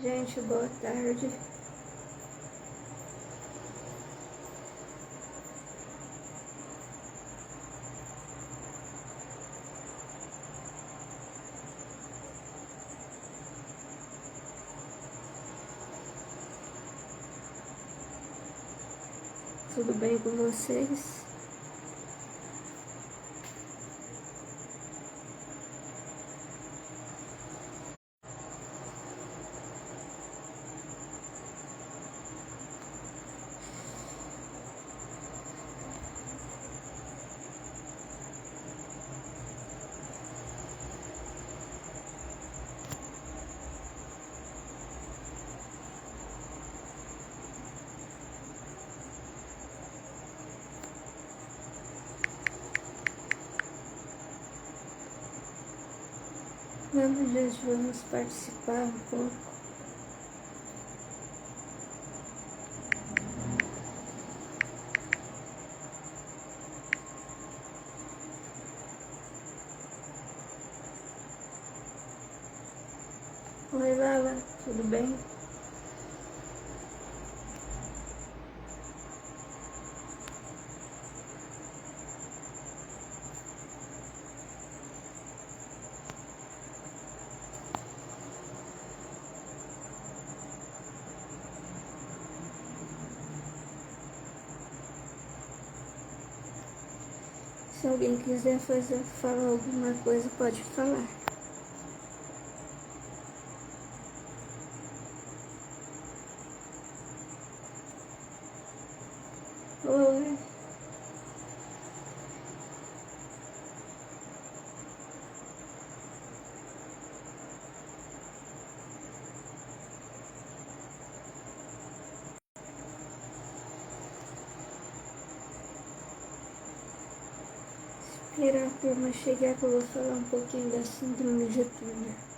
Gente, boa tarde. Tudo bem com vocês? Vamos, gente, vamos participar um pouco. Oi, Lala, tudo bem? Se alguém quiser falar alguma coisa, pode falar. Oi. Esperar a turma chegar que eu vou falar um pouquinho da síndrome de Turner.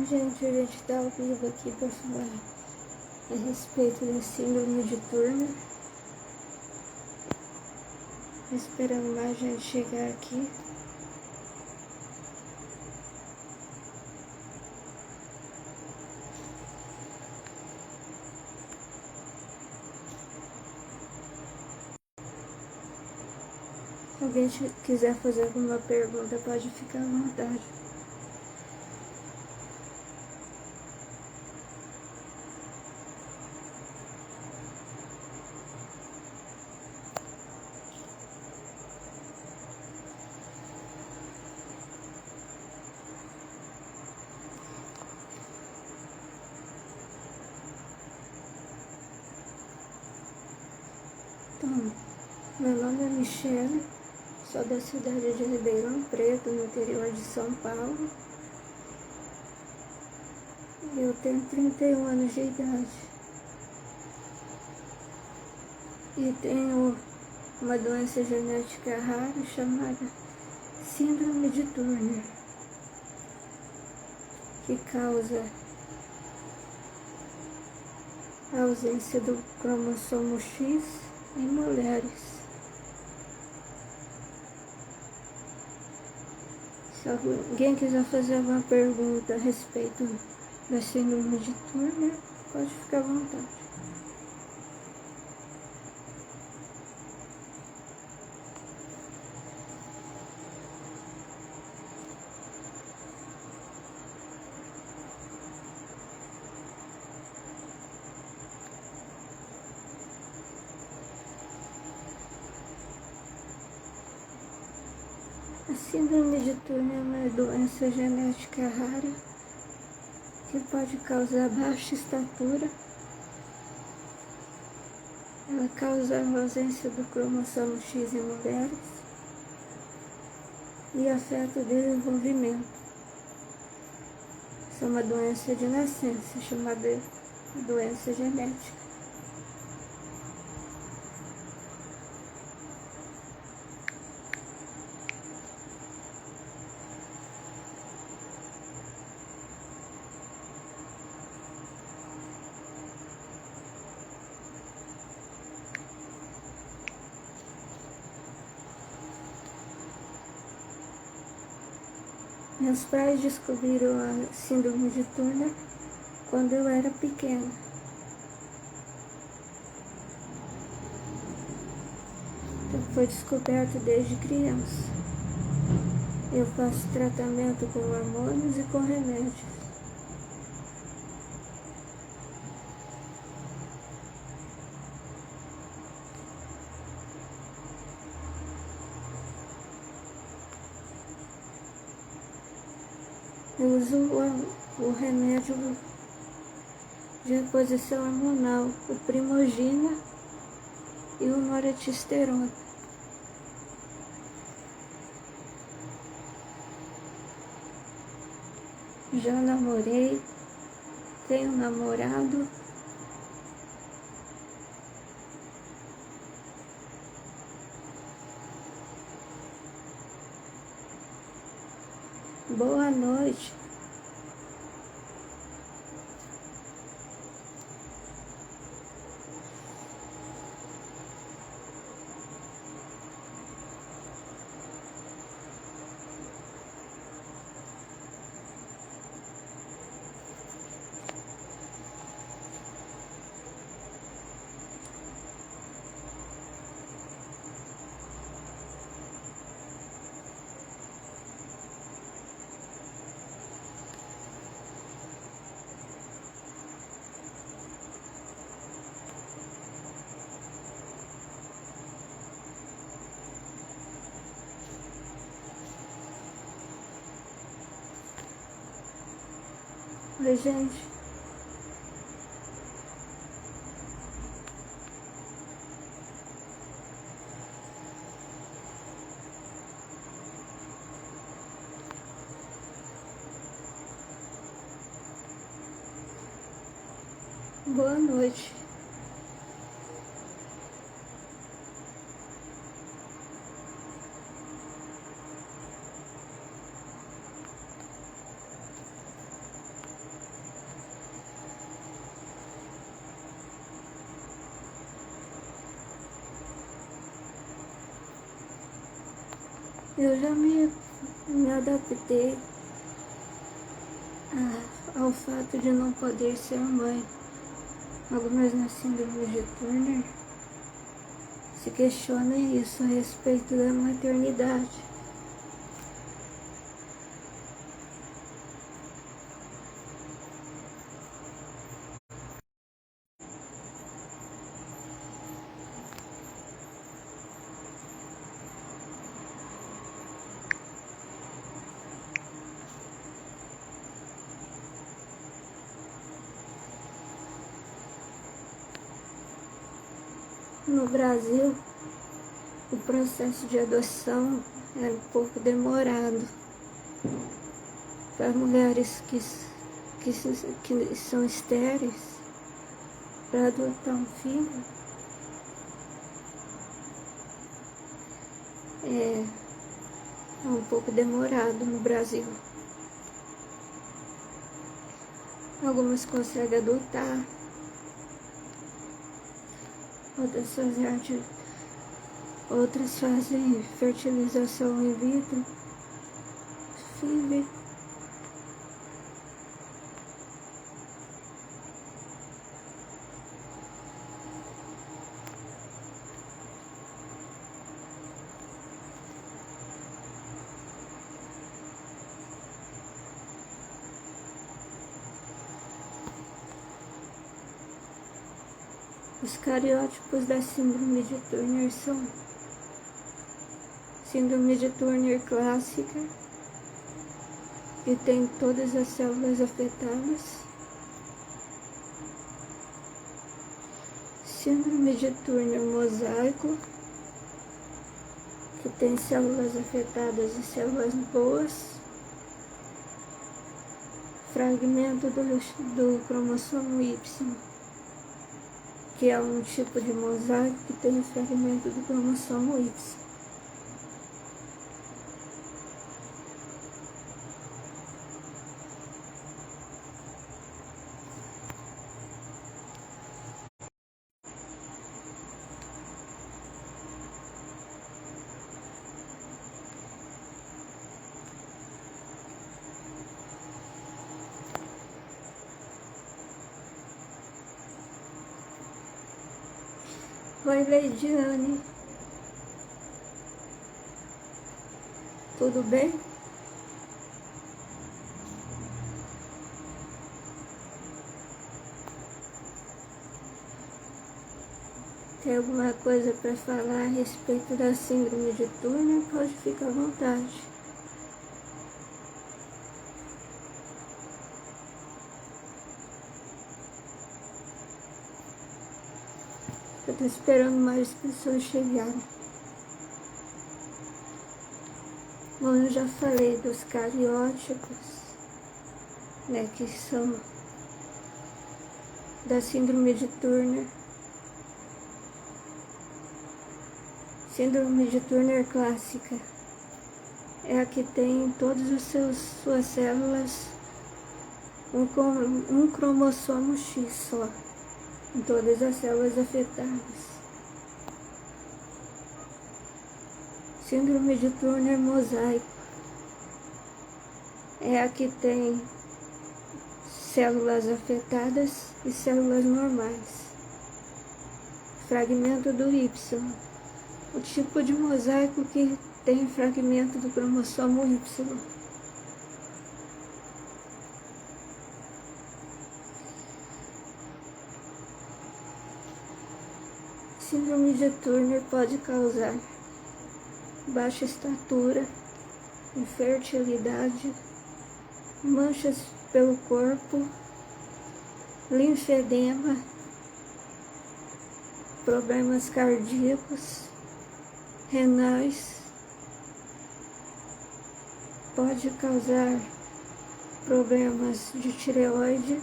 Gente, a gente está ao vivo aqui para falar a respeito da síndrome de Turner. Esperando mais gente chegar aqui. Se alguém quiser fazer alguma pergunta, pode ficar à vontade. Então, meu nome é Michele, sou da cidade de Ribeirão Preto, no interior de São Paulo. Eu tenho 31 anos de idade. E tenho uma doença genética rara chamada síndrome de Turner, que causa a ausência do cromossomo X em mulheres. Se alguém quiser fazer alguma pergunta a respeito da síndrome de Turner, pode ficar à vontade. A síndrome de Turner é uma doença genética rara que pode causar baixa estatura. Ela causa a ausência do cromossomo X em mulheres e afeta o desenvolvimento. Essa é uma doença de nascença chamada doença genética. Meus pais descobriram a síndrome de Turner quando eu era pequena. Então, foi descoberto desde criança. Eu faço tratamento com hormônios e com remédios. Eu uso o remédio de reposição hormonal, o Primogina e o Noretisterona. Já namorei, tenho namorado. Boa noite. Oi, gente. Boa noite. Eu já me adaptei ao fato de não poder ser mãe. Algumas na síndrome de Turner se questionam isso a respeito da maternidade. No Brasil, o processo de adoção é um pouco demorado para mulheres que são estéreis para adotar um filho. É um pouco demorado no Brasil. Algumas conseguem adotar, outras fazem fertilização in vitro, FIV. Os cariótipos da síndrome de Turner são síndrome de Turner clássica, que tem todas as células afetadas, síndrome de Turner mosaico, que tem células afetadas e células boas, fragmento do cromossomo Y, que é um tipo de mosaico que tem o fragmento do cromossomo Y. Oi, Leidiane. Tudo bem? Tem alguma coisa para falar a respeito da síndrome de Turner? Pode ficar à vontade. Eu estou esperando mais pessoas chegarem. Bom, eu já falei dos cariótipos, né, que são da síndrome de Turner. Síndrome de Turner clássica é a que tem em todas as suas células um cromossomo X só, em todas as células afetadas. Síndrome de Turner mosaico é a que tem células afetadas e células normais. Fragmento do Y, o tipo de mosaico que tem fragmento do cromossomo Y. Síndrome de Turner pode causar baixa estatura, infertilidade, manchas pelo corpo, linfedema, problemas cardíacos, renais, pode causar problemas de tireoide,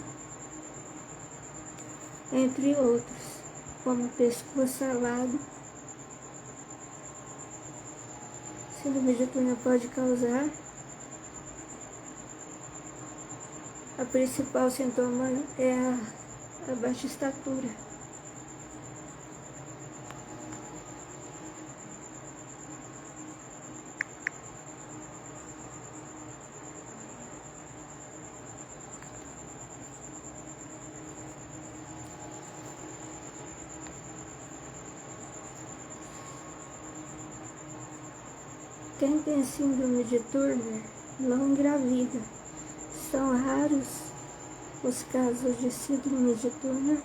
entre outros, como pescoço alado. Síndrome de Turner pode causar. A principal sintoma é a baixa estatura. Quem tem síndrome de Turner não engravida. São raros os casos de síndrome de Turner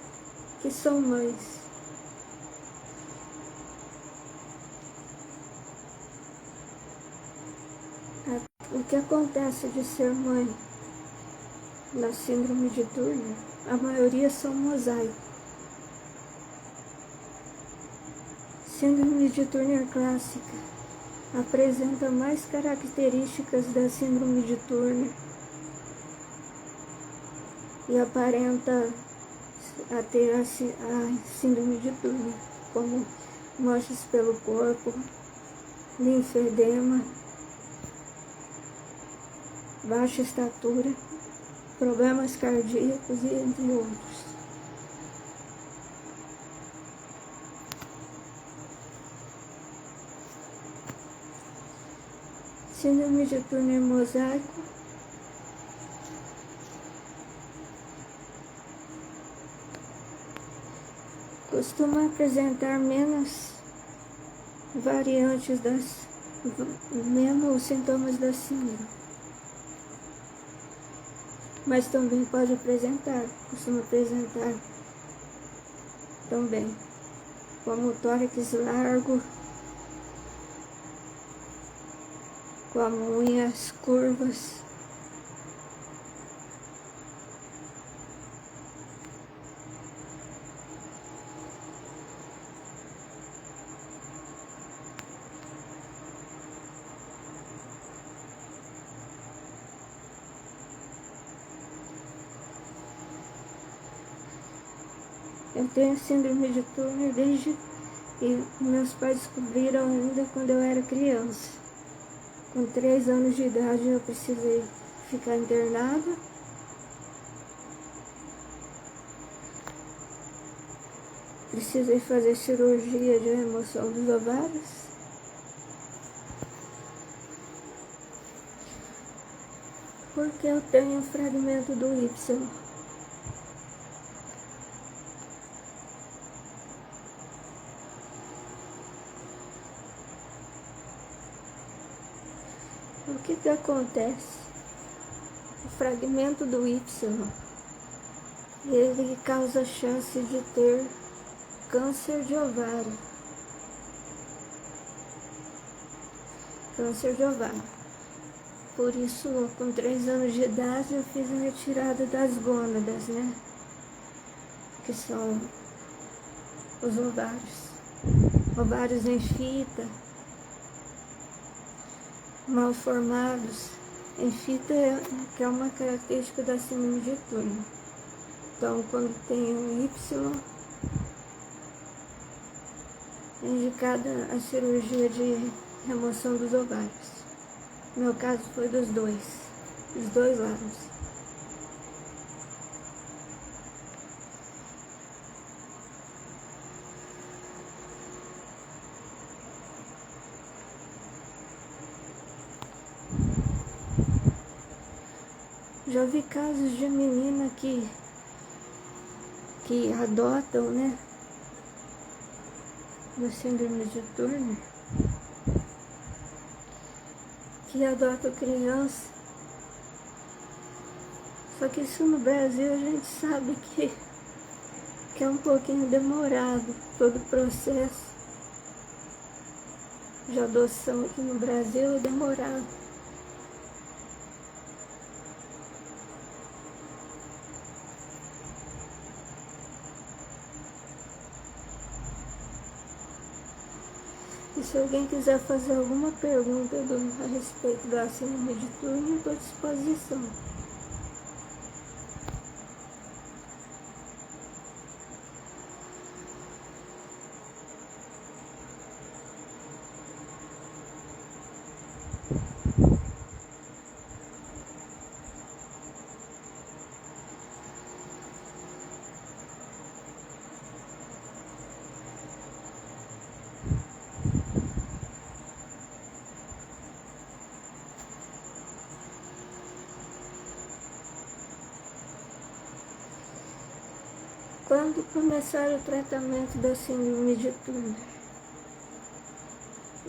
que são mães. O que acontece de ser mãe na síndrome de Turner, a maioria são mosaico. Síndrome de Turner clássica apresenta mais características da síndrome de Turner e aparenta a ter a síndrome de Turner, como manchas pelo corpo, linfedema, baixa estatura, problemas cardíacos e entre outros. Síndrome de túnel mosaico costuma apresentar menos variantes menos sintomas da síndrome, mas também costuma apresentar também, como o tórax largo, como unhas curvas, Eu tenho síndrome de Turner desde que meus pais descobriram ainda quando eu era criança. Com 3 anos de idade eu precisei ficar internada. Precisei fazer cirurgia de remoção dos ovários. Porque eu tenho um fragmento do Y. O que acontece? O fragmento do Y, ele causa chance de ter câncer de ovário. Câncer de ovário. Por isso, com 3 anos de idade, eu fiz a retirada das gônadas, né? Que são os ovários. Ovários em fita, mal formados. Em fita, que é uma característica da síndrome de Turner. Então, quando tem um Y, é indicada a cirurgia de remoção dos ovários. No meu caso foi dos dois lados. Já vi casos de menina que adotam, né, da síndrome de Turner, que adotam criança. Só que isso no Brasil a gente sabe que é um pouquinho demorado todo o processo de adoção aqui no Brasil, é demorado. E se alguém quiser fazer alguma pergunta a respeito da síndrome de Turner, estou à disposição. Quando começar o tratamento da síndrome de Turner?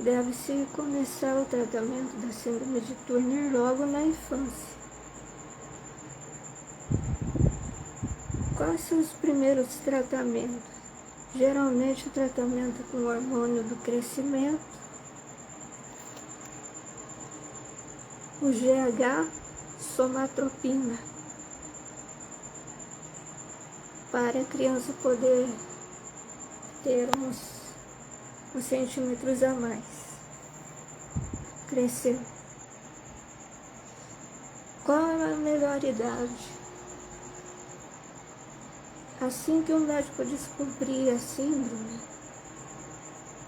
Deve-se começar o tratamento da síndrome de Turner logo na infância. Quais são os primeiros tratamentos? Geralmente o tratamento com o hormônio do crescimento, o GH, somatropina, para a criança poder ter uns centímetros a mais, crescer. Qual é a melhor idade? Assim que o médico descobrir a síndrome,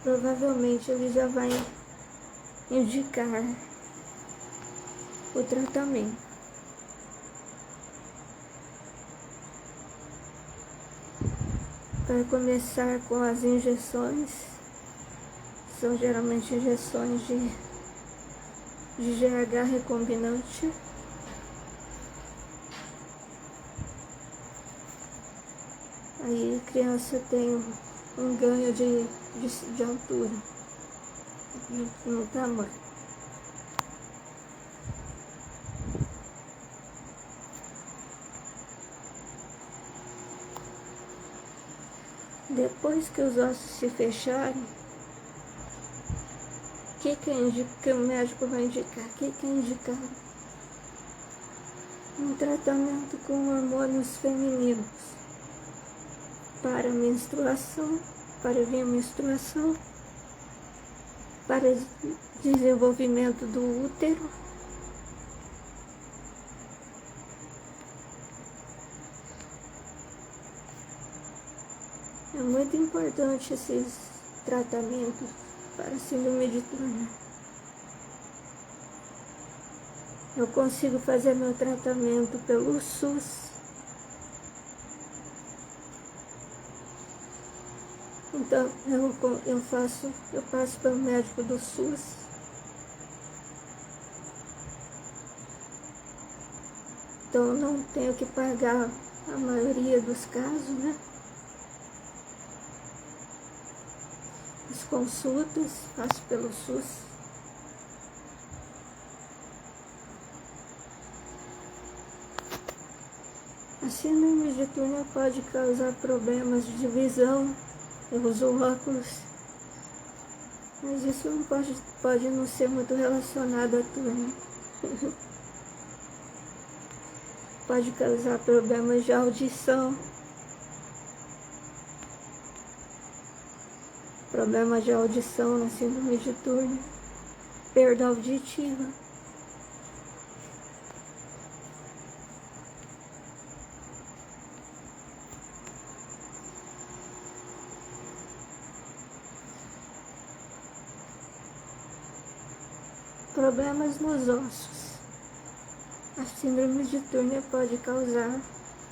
provavelmente ele já vai indicar o tratamento. Para começar com as injeções, são geralmente injeções de GH recombinante. Aí a criança tem um ganho de altura no tamanho. Depois que os ossos se fecharem, o que o médico vai indicar? O que é indicado? Um tratamento com hormônios femininos para menstruação, para vir menstruação, para desenvolvimento do útero, é muito importante esses tratamentos para síndrome de Turner. Eu consigo fazer meu tratamento pelo SUS. Então, eu passo pelo médico do SUS. Então, eu não tenho que pagar a maioria dos casos, né? As consultas, faço pelo SUS. A síndrome de Turner pode causar problemas de visão. Eu uso óculos, mas isso não pode não ser muito relacionado a Turner. Pode causar problemas de audição, na síndrome de Turner, perda auditiva. Problemas nos ossos. A síndrome de Turner pode causar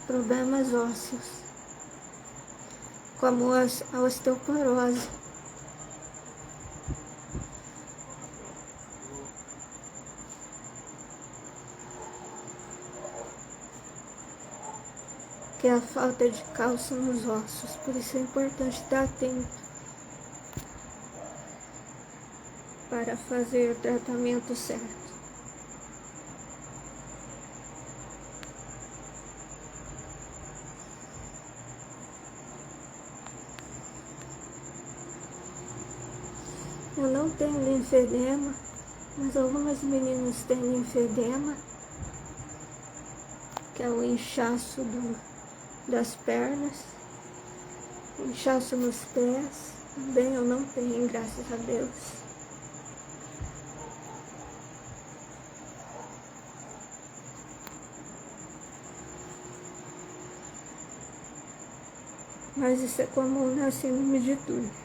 problemas ósseos, como a osteoporose. Que é a falta de cálcio nos ossos. Por isso é importante estar atento para fazer o tratamento certo. Eu não tenho linfedema, mas algumas meninas têm linfedema, que é o inchaço das pernas, inchaço nos pés. Também eu não tenho, graças a Deus. Mas isso é comum na síndrome de Turner.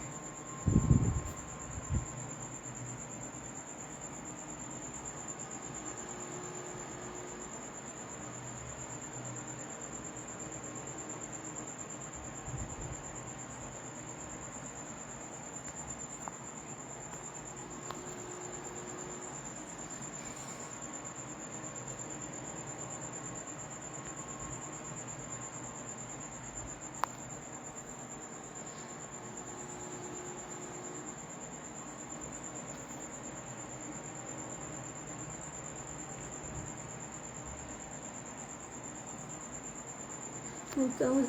Então,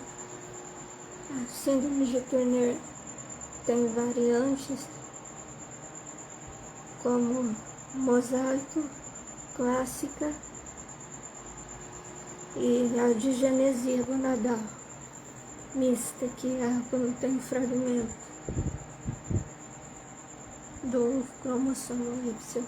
a síndrome de Turner tem variantes como mosaico, clássica e a digenesia gonadal mista, que é quando tem fragmento do cromossomo Y.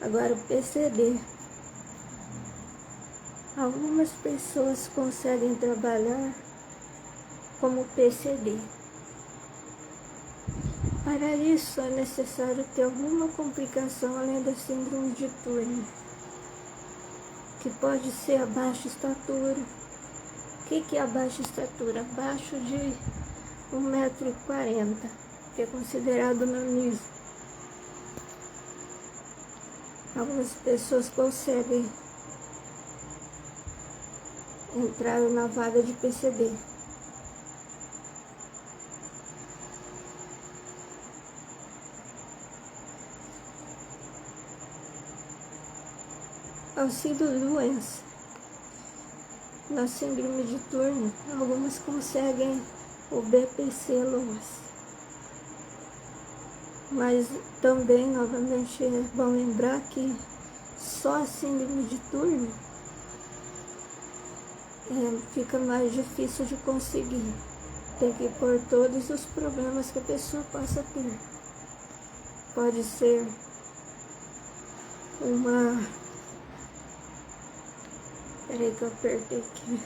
Agora o PCD. Algumas pessoas conseguem trabalhar como PCD. Para isso é necessário ter alguma complicação além da síndrome de Turner, que pode ser a baixa estatura, que é a baixa estatura? Abaixo de 1,40 m, que é considerado nanismo. Algumas pessoas conseguem entrar na vaga de PCD. Auxílio-doença. Na síndrome de Turner, algumas conseguem o BPC-LOAS. Mas também, novamente, é bom lembrar que só a síndrome de Turner fica mais difícil de conseguir. Tem que pôr todos os problemas que a pessoa possa ter. Pode ser Peraí que eu apertei aqui.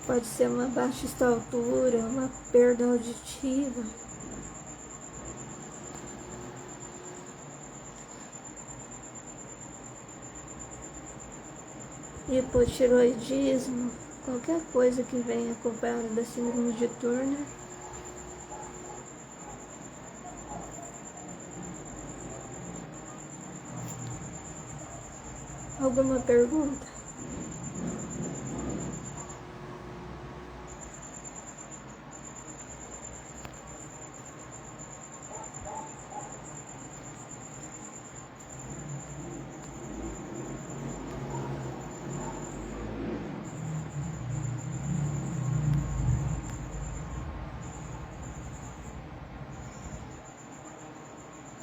Pode ser uma baixa estatura, uma perda auditiva. Hipotiroidismo, qualquer coisa que venha acompanhada da síndrome de Turner. Alguma pergunta?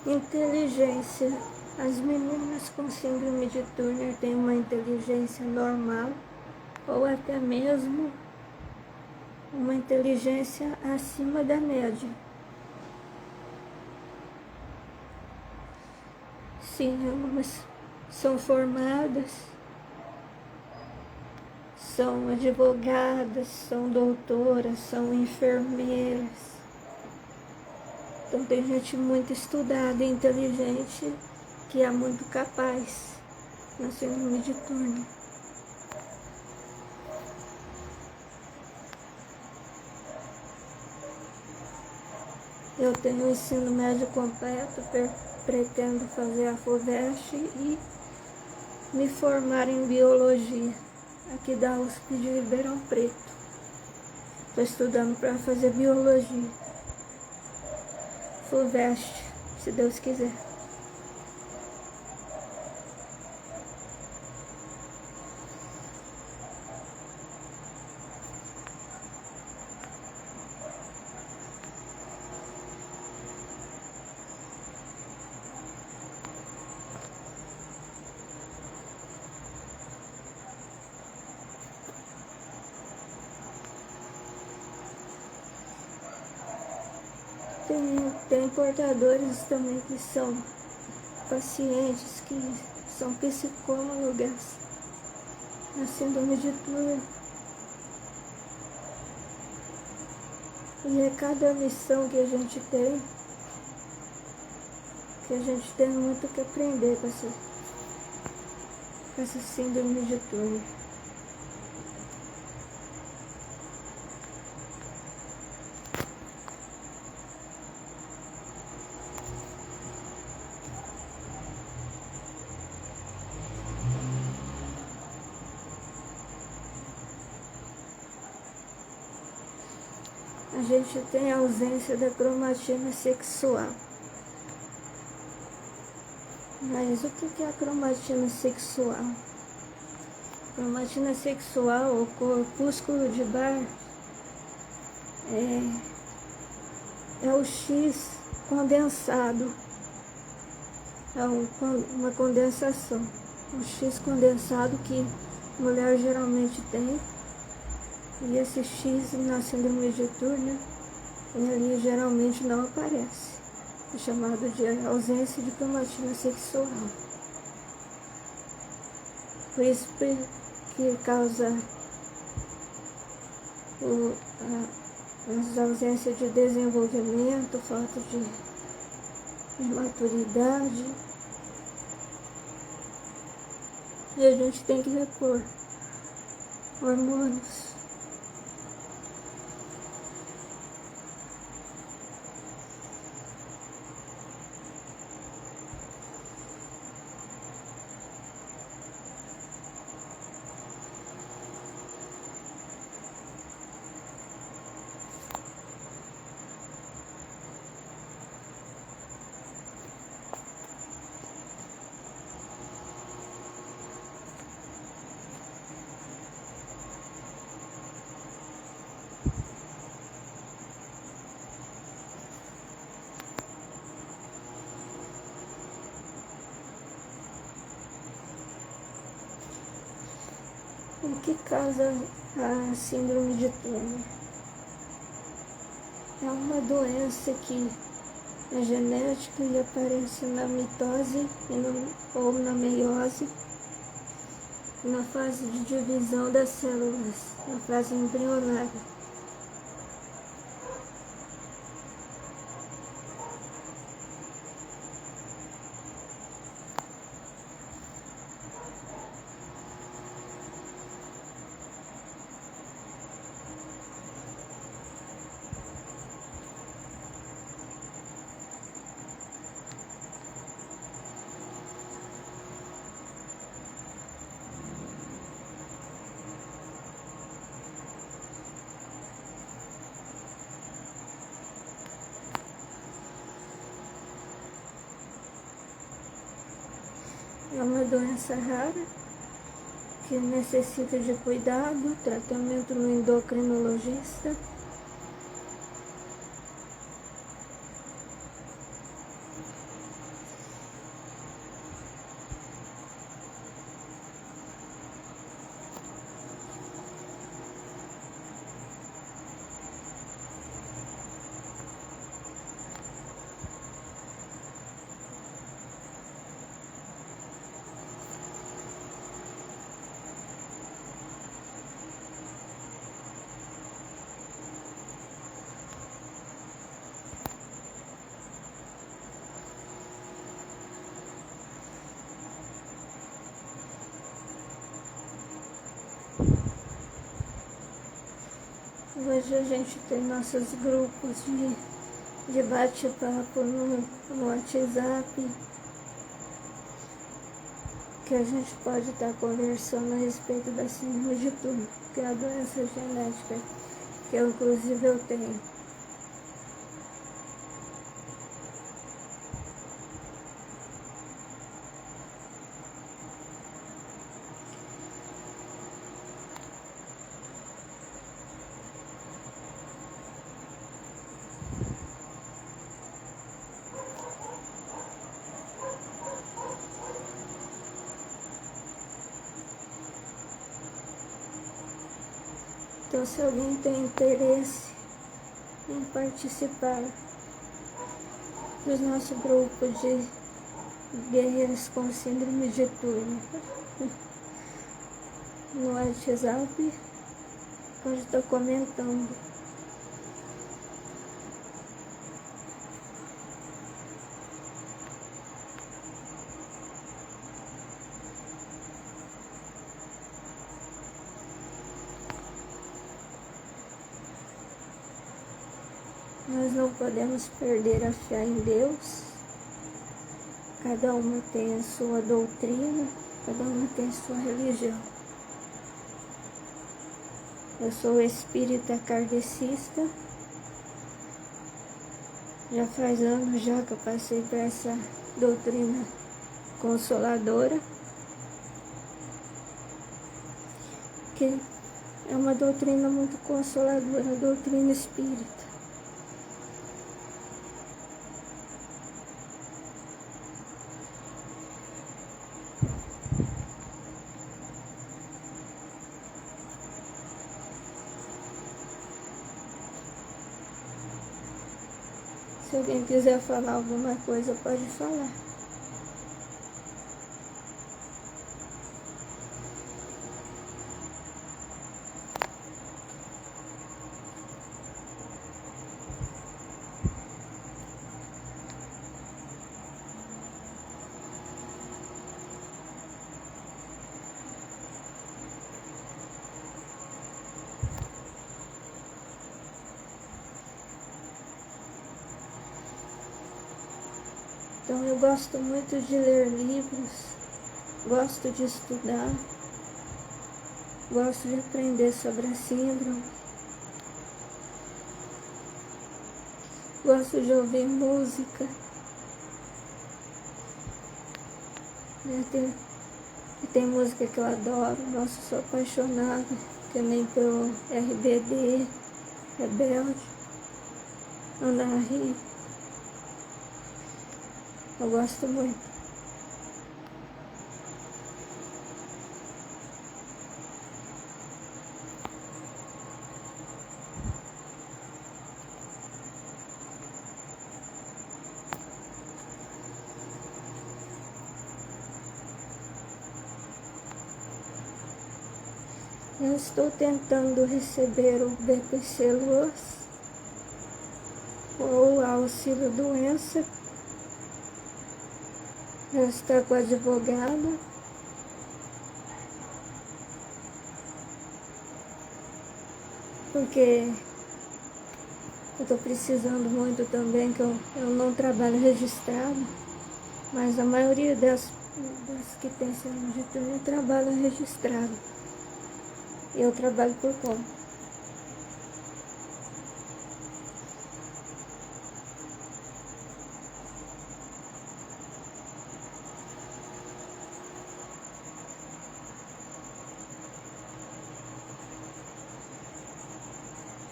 Inteligência. As meninas com síndrome de Turner têm uma inteligência normal ou até mesmo uma inteligência acima da média. Sim, algumas são formadas, são advogadas, são doutoras, são enfermeiras. Então tem gente muito estudada e inteligente que é muito capaz na síndrome de Turner. Eu tenho o ensino médio completo, pretendo fazer a FUVEST e me formar em biologia aqui da USP de Ribeirão Preto. Estou estudando para fazer biologia. FUVEST, se Deus quiser. Tem portadores também que são pacientes que são psicólogas na síndrome de Turner. E é cada lição que a gente tem muito que aprender com essa síndrome de Turner. A gente tem a ausência da cromatina sexual. Mas o que é a cromatina sexual? Cromatina sexual, ou corpúsculo de Barr, é o X condensado. É uma condensação. O X condensado que a mulher geralmente tem. E esse X na síndrome de Turner, ele geralmente não aparece. É chamado de ausência de cromatina sexual. Por isso que causa as ausências de desenvolvimento, falta de maturidade. E a gente tem que repor hormônios O que causa a síndrome de Turner? É uma doença que é genética e aparece na mitose ou na meiose, na fase de divisão das células, na fase embrionária. É uma doença rara que necessita de cuidado, tratamento no endocrinologista. Hoje a gente tem nossos grupos de bate-papo no WhatsApp, que a gente pode estar conversando a respeito da síndrome de Turner, que é a doença genética que eu, inclusive, eu tenho. Então, se alguém tem interesse em participar do nosso grupo de guerreiros com síndrome de Turner no WhatsApp, pode estar comentando. Nós não podemos perder a fé em Deus. Cada uma tem a sua doutrina, cada uma tem a sua religião. Eu sou espírita kardecista. Já faz anos já que eu passei por essa doutrina consoladora, que é uma doutrina muito consoladora, a doutrina espírita. Se alguém quiser falar alguma coisa, pode falar. Então eu gosto muito de ler livros, gosto de estudar, gosto de aprender sobre a síndrome, gosto de ouvir música. Tem música que eu adoro, nossa, sou apaixonada, que nem pelo RBD, Rebelde, Ana Rita. Eu gosto muito. Eu estou tentando receber o BPC Luz ou auxílio doença. Já está com a advogada. Porque eu estou precisando muito também, que eu não trabalho registrado, mas a maioria das que tem saúde de turno trabalha registrado. E eu trabalho por conta.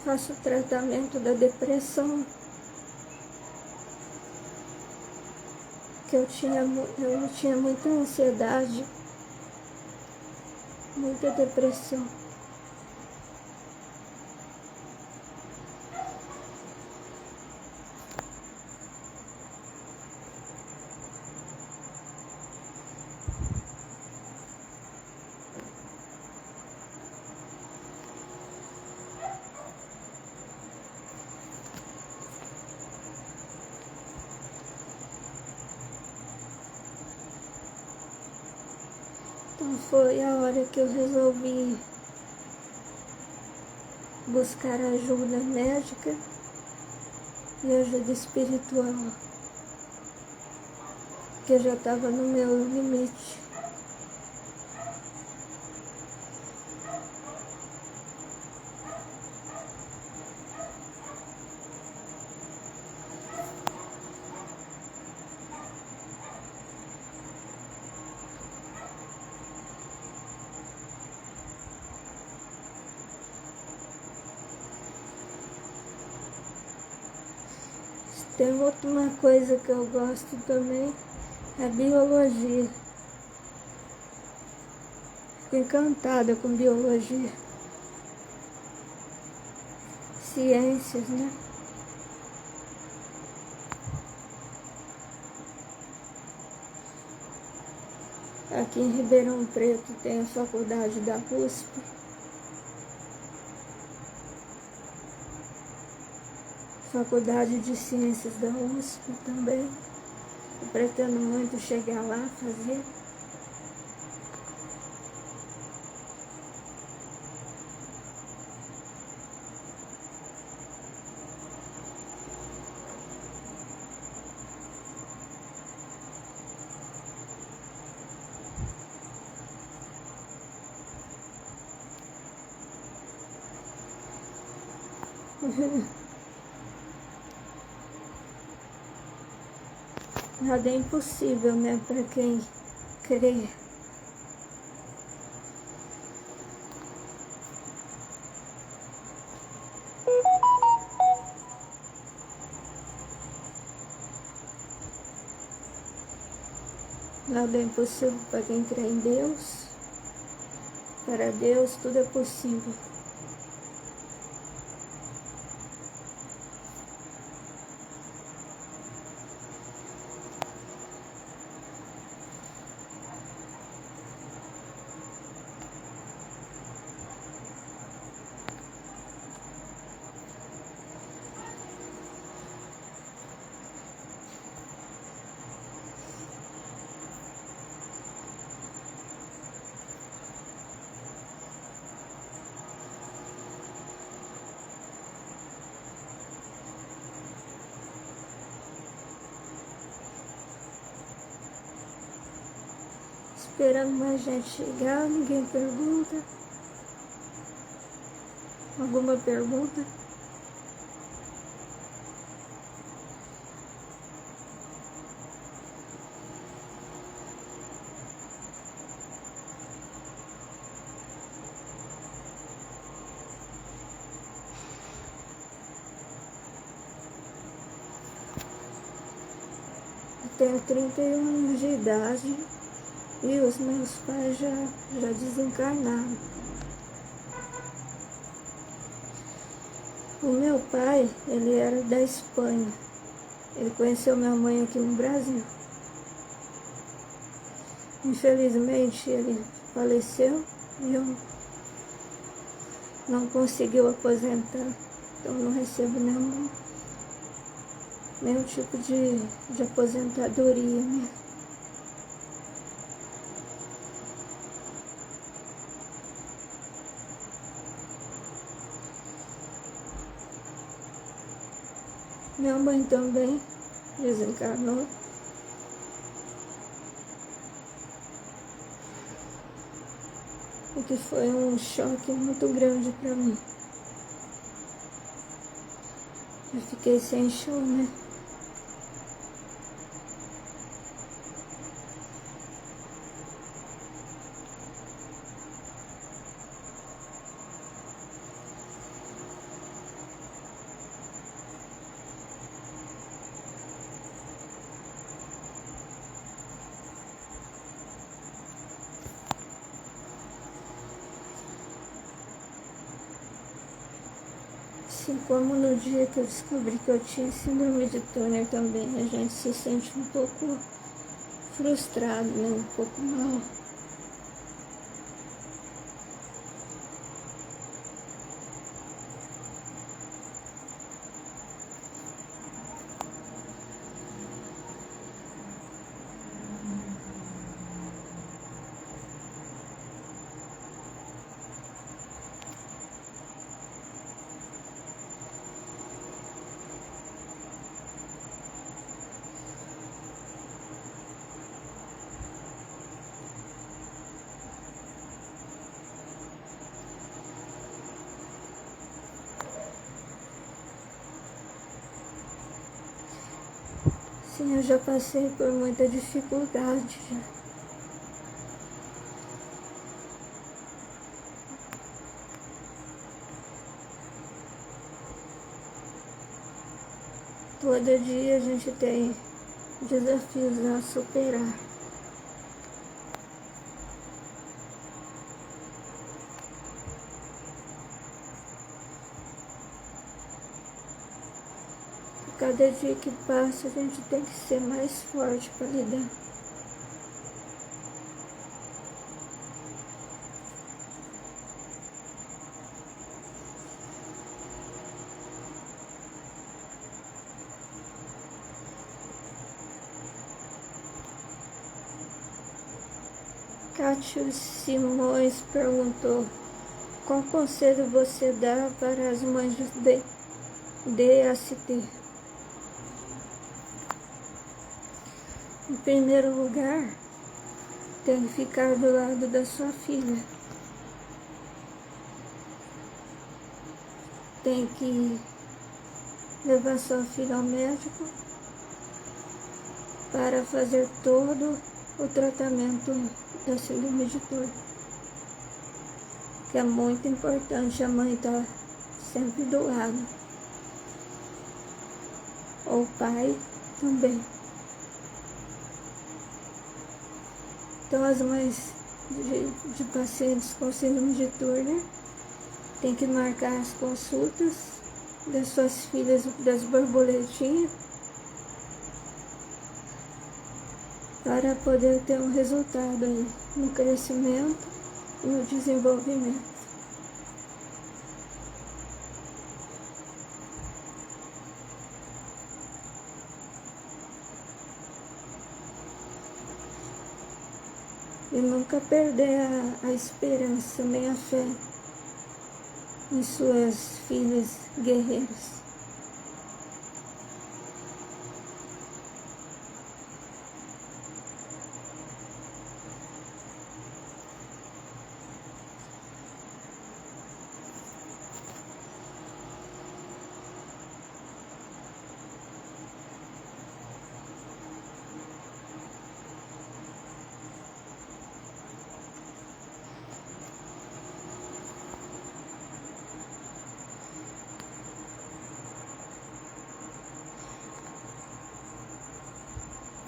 Faço tratamento da depressão, que eu tinha muita ansiedade, muita depressão. Então foi a hora que eu resolvi buscar ajuda médica e ajuda espiritual, que eu já estava no meu limite. Tem uma coisa que eu gosto também, é biologia. Fico encantada com biologia. Ciências, né? Aqui em Ribeirão Preto tem a faculdade da USP. Faculdade de Ciências da USP também. Eu pretendo muito chegar lá, fazer. Nada é impossível, né, para quem crê. Nada é impossível para quem crê em Deus. Para Deus tudo é possível. Esperando mais gente chegar, ninguém pergunta. Alguma pergunta? Eu tenho 31 anos de idade e os meus pais já desencarnaram. O meu pai, ele era da Espanha. Ele conheceu minha mãe aqui no Brasil. Infelizmente, ele faleceu e eu não conseguiu aposentar, então não recebo nenhum tipo de aposentadoria, né? Minha mãe também desencarnou. O que foi um choque muito grande para mim. Eu fiquei sem chão, né? Assim como no dia que eu descobri que eu tinha síndrome de Turner também, a gente se sente um pouco frustrado, né? Um pouco mal. Sim, eu já passei por muita dificuldade já. Todo dia a gente tem desafios a superar. Cada dia que passa a gente tem que ser mais forte para lidar. Cátio Simões perguntou: qual conselho você dá para as mães de DST? Em primeiro lugar, tem que ficar do lado da sua filha. Tem que levar sua filha ao médico para fazer todo o tratamento da síndrome de Turner. Que é muito importante a mãe estar sempre do lado. Ou o pai também. Então as mães de pacientes com síndrome de Turner têm que marcar as consultas das suas filhas das borboletinhas para poder ter um resultado aí no crescimento e no desenvolvimento. E nunca perder a esperança nem a fé em suas filhas guerreiras.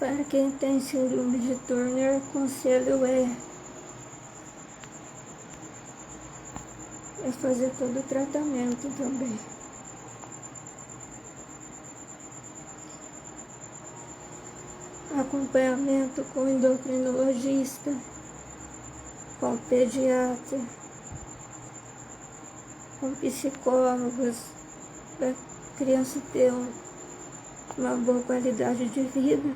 Para quem tem síndrome de Turner, o conselho é fazer todo o tratamento também. Acompanhamento com endocrinologista, com pediatra, com psicólogos, para a criança ter uma boa qualidade de vida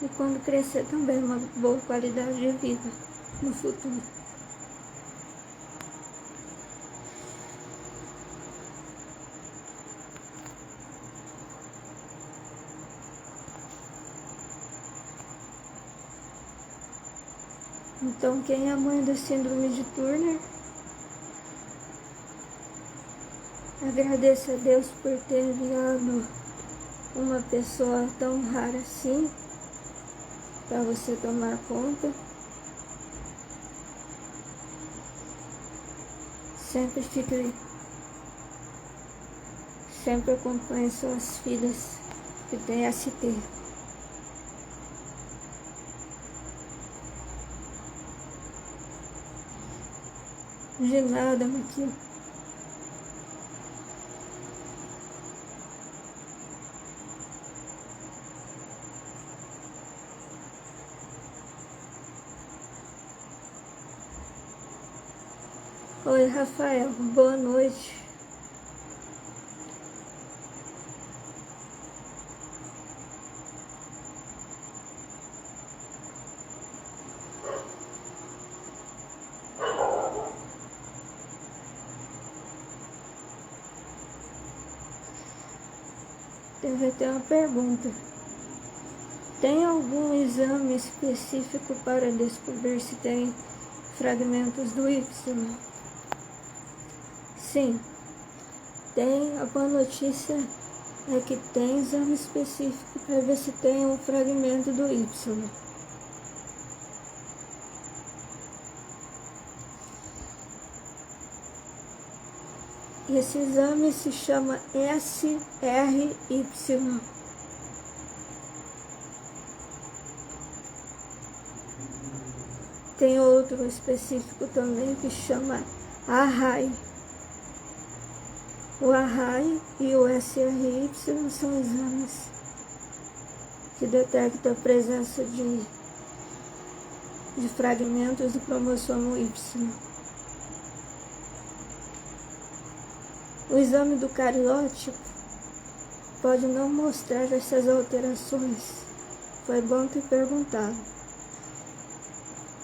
e quando crescer também uma boa qualidade de vida no futuro. Então, quem é mãe da síndrome de Turner, agradeça a Deus por ter enviado uma pessoa tão rara assim para você tomar conta. Sempre acompanhe suas filhas que têm ST. De nada, Maquia. Oi, Rafael, boa noite. Teve até uma pergunta. Tem algum exame específico para descobrir se tem fragmentos do Y? Sim, tem. A boa notícia é que tem exame específico para ver se tem um fragmento do Y. Esse exame se chama SRY. Tem outro específico também que chama ARRAI. O ARRAI e o SRY são exames que detectam a presença de fragmentos do cromossomo Y. O exame do cariótipo pode não mostrar essas alterações. Foi bom ter perguntado,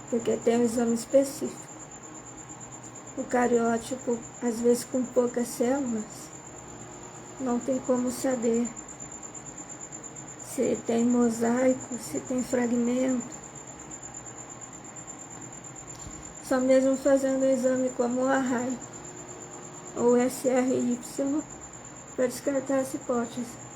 porque tem um exame específico. O cariótipo, às vezes com poucas células, não tem como saber se tem mosaico, se tem fragmento. Só mesmo fazendo um exame como o ARRAI ou SRY para descartar essa hipótese.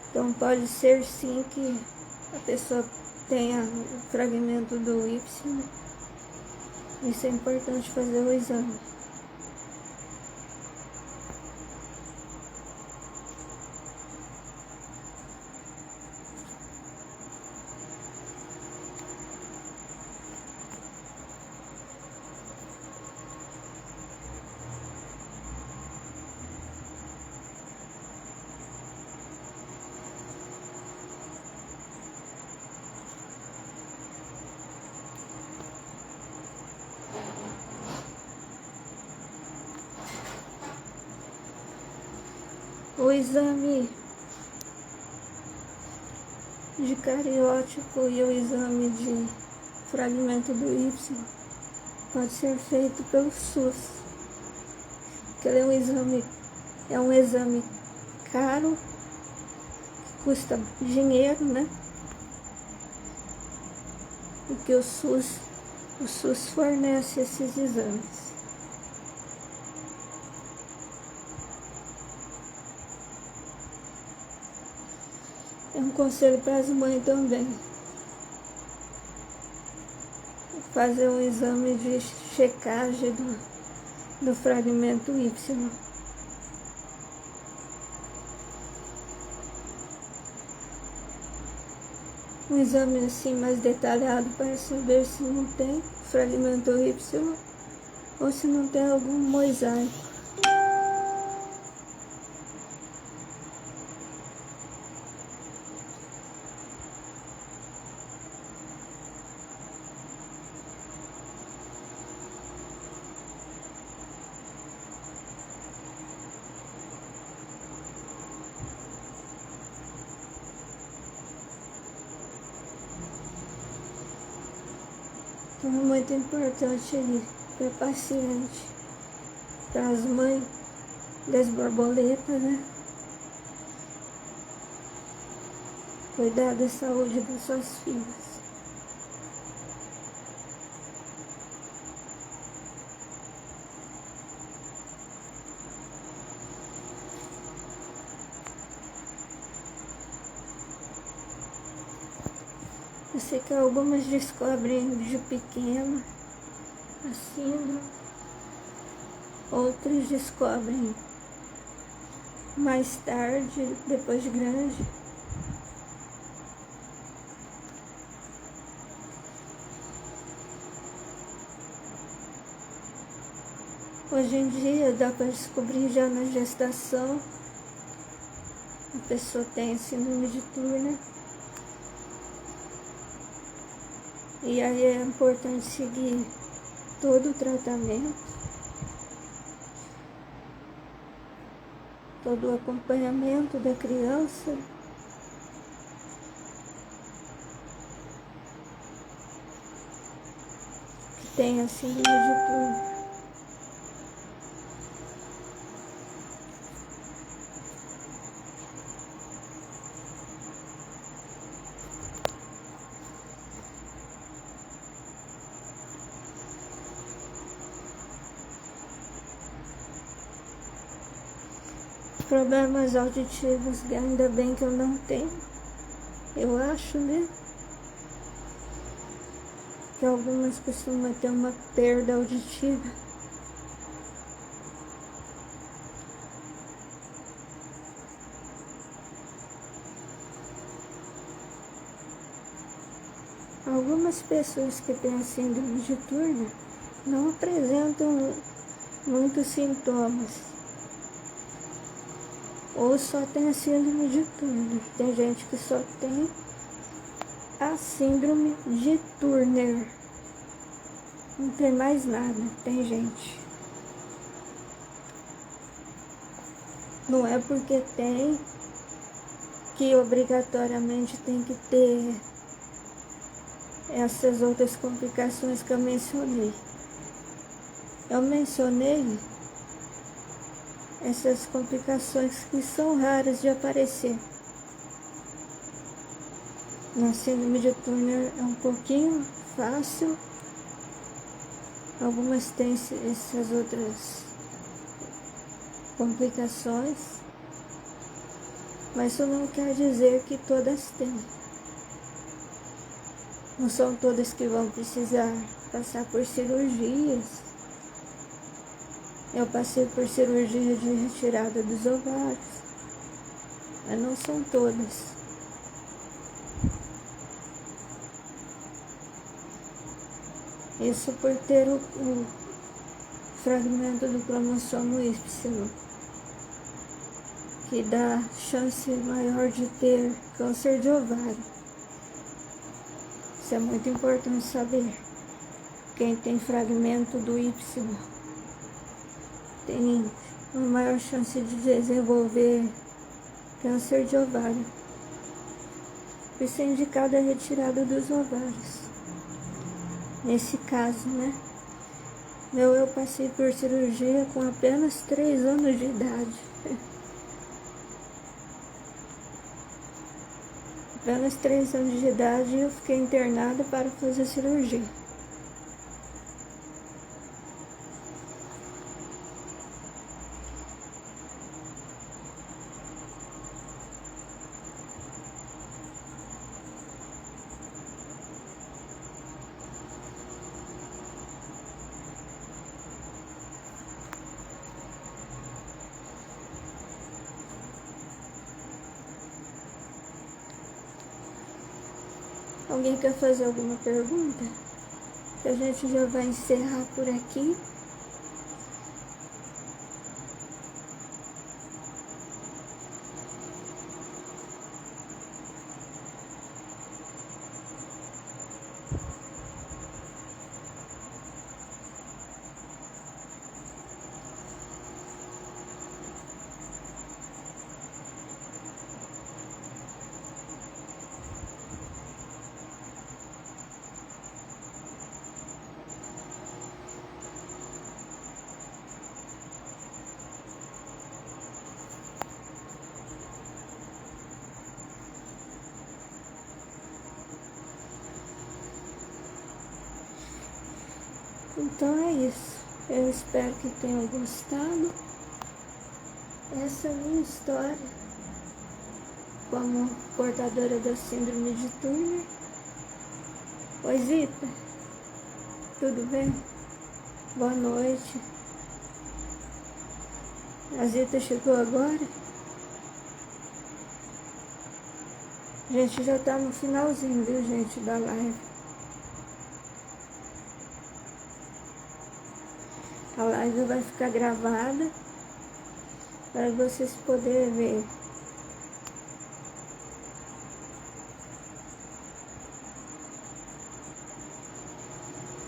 Então pode ser sim que a pessoa tenha um fragmento do Y. Isso é importante fazer o exame. O exame de cariótipo e o exame de fragmento do Y pode ser feito pelo SUS, que ele é um exame caro, custa dinheiro, né? E que o SUS fornece esses exames. É um conselho para as mães também. Fazer um exame de checagem do fragmento Y. um exame assim mais detalhado para saber se não tem fragmento Y ou se não tem algum mosaico. Então é muito importante para paciente, para as mães das borboletas, né? Cuidar da saúde das suas filhas. Eu sei que algumas descobrem de pequena a síndrome, outras descobrem mais tarde, depois de grande. Hoje em dia dá para descobrir já na gestação, a pessoa tem síndrome de Turner. E aí é importante seguir todo o tratamento, todo o acompanhamento da criança. Que tem a síndrome de Turner. Problemas auditivos, ainda bem que eu não tenho. Eu acho, né? Que algumas costumam ter uma perda auditiva. Algumas pessoas que têm a síndrome de Turner não apresentam muitos sintomas. Ou só tem a síndrome de Turner. Tem gente que só tem a síndrome de Turner. Não tem mais nada. Tem gente. Não é porque tem que obrigatoriamente tem que ter essas outras complicações que eu mencionei. Eu mencionei essas complicações que são raras de aparecer. Na síndrome de Turner é um pouquinho fácil. Algumas têm essas outras complicações, mas isso não quer dizer que todas têm. Não são todas que vão precisar passar por cirurgias. Eu passei por cirurgia de retirada dos ovários, mas não são todas. Isso por ter o fragmento do cromossomo Y, que dá chance maior de ter câncer de ovário. Isso é muito importante saber. Quem tem fragmento do Y tem uma maior chance de desenvolver câncer de ovário. Isso é indicado a retirada dos ovários. Nesse caso, né? Eu passei por cirurgia com apenas 3 anos de idade. Apenas 3 anos de idade eu fiquei internada para fazer cirurgia. Alguém quer fazer alguma pergunta? Que a gente já vai encerrar por aqui. Então é isso. Eu espero que tenham gostado. Essa é a minha história como portadora da síndrome de Turner. Oi, Zita. Tudo bem? Boa noite. A Zita chegou agora? A gente já tá no finalzinho, viu, gente, da live. A live vai ficar gravada para vocês poderem ver.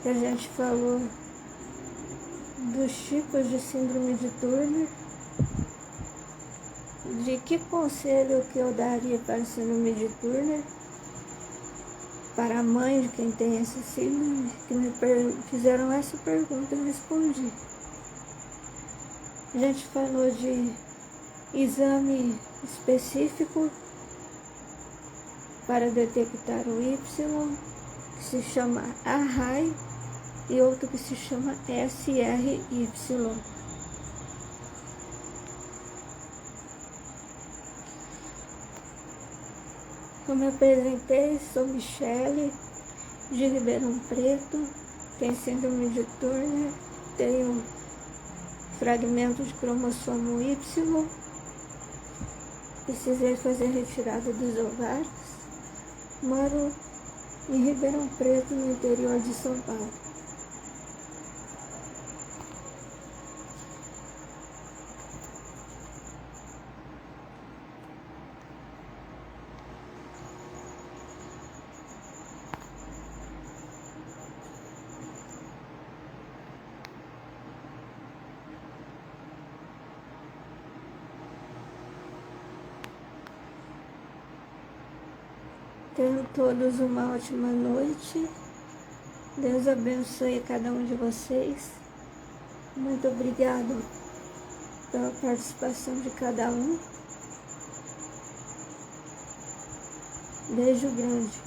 Que a gente falou dos tipos de síndrome de Turner, de que conselho que eu daria para a síndrome de Turner, para a mãe de quem tem essa síndrome, que me fizeram essa pergunta, eu respondi. A gente falou de exame específico para detectar o Y, que se chama ARRAI, e outro que se chama SRY. Como eu apresentei, sou Michele, de Ribeirão Preto, tenho síndrome de Turner, tenho fragmento de cromossomo Y, precisei fazer retirada dos ovários, moro em Ribeirão Preto, no interior de São Paulo. Tenham todos uma ótima noite. Deus abençoe cada um de vocês. Muito obrigado pela participação de cada um. Beijo grande.